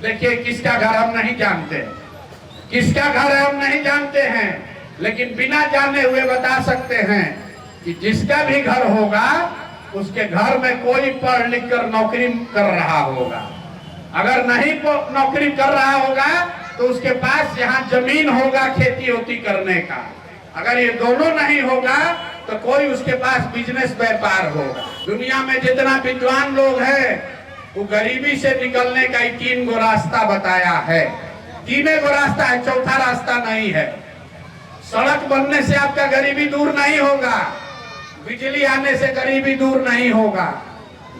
देखिए, किसका घर हम नहीं जानते, किसका घर हम नहीं जानते हैं, लेकिन बिना जाने हुए बता सकते हैं कि जिसका भी घर होगा उसके घर में कोई पढ़ लिख कर नौकरी कर रहा होगा। अगर नहीं नौकरी कर रहा होगा तो उसके पास यहाँ जमीन होगा खेती होती करने का। अगर ये दोनों नहीं होगा तो कोई उसके पास बिजनेस व्यापार होगा। दुनिया में जितना विद्वान लोग हैं वो गरीबी से निकलने का ही 3 गो रास्ता बताया है। 3 गो रास्ता है, चौथा रास्ता नहीं है। सड़क बनने से आपका गरीबी दूर नहीं होगा, बिजली आने से गरीबी दूर नहीं होगा।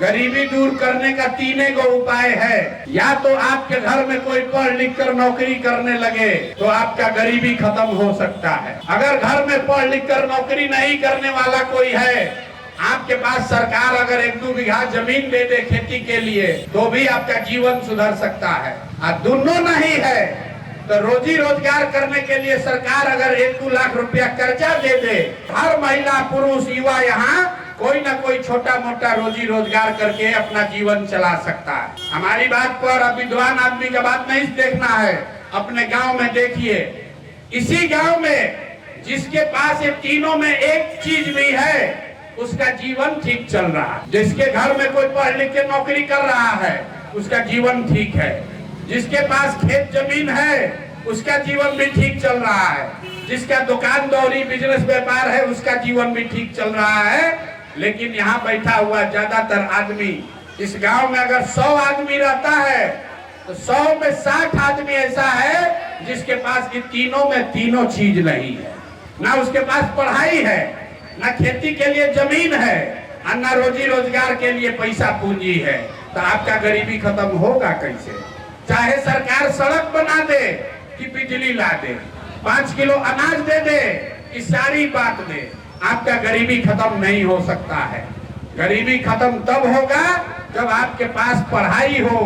गरीबी दूर करने का 3 गो उपाय है। या तो आपके घर में कोई पढ़ लिख कर नौकरी करने लगे तो आपका गरीबी खत्म हो सकता है। अगर घर में पढ़ लिख कर नौकरी नहीं करने वाला कोई है, आपके पास सरकार अगर 1-2 बीघा जमीन दे दे खेती के लिए तो भी आपका जीवन सुधर सकता है। और दोनों नहीं है तो रोजी रोजगार करने के लिए सरकार अगर 1-2 लाख रुपया कर्जा दे दे, हर महिला पुरुष युवा यहाँ कोई ना कोई छोटा मोटा रोजी रोजगार करके अपना जीवन चला सकता है। हमारी बात पर अब विद्वान आदमी का बात नहीं देखना है। अपने गांव में देखिए, इसी गांव में जिसके पास ये तीनों में एक चीज भी है उसका जीवन ठीक चल रहा है। जिसके घर में कोई पढ़ लिख के नौकरी कर रहा है उसका जीवन ठीक है। जिसके पास खेत जमीन है उसका जीवन भी ठीक चल रहा है। जिसका दुकान दौरी बिजनेस व्यापार है उसका जीवन भी ठीक चल रहा है। लेकिन यहाँ बैठा हुआ ज्यादातर आदमी, इस गांव में अगर 100 आदमी रहता है तो 100 में 60 आदमी ऐसा है जिसके पास ये तीनों में तीनों चीज नहीं है। ना उसके पास पढ़ाई है, ना खेती के लिए जमीन है, और ना रोजी रोजगार के लिए पैसा पूंजी है। तो आपका गरीबी खत्म होगा कैसे? चाहे सरकार सड़क बना दे कि बिजली ला दे, 5 किलो अनाज दे दे कि सारी बात दे, आपका गरीबी खत्म नहीं हो सकता है। गरीबी खत्म तब होगा जब आपके पास पढ़ाई हो,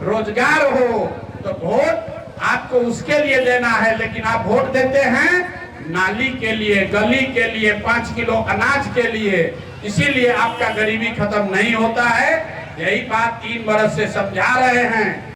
रोजगार हो। तो वोट आपको उसके लिए देना है, लेकिन आप वोट देते हैं नाली के लिए, गली के लिए, 5 किलो अनाज के लिए। इसीलिए आपका गरीबी खत्म नहीं होता है। यही बात 3 बरस से समझा रहे हैं।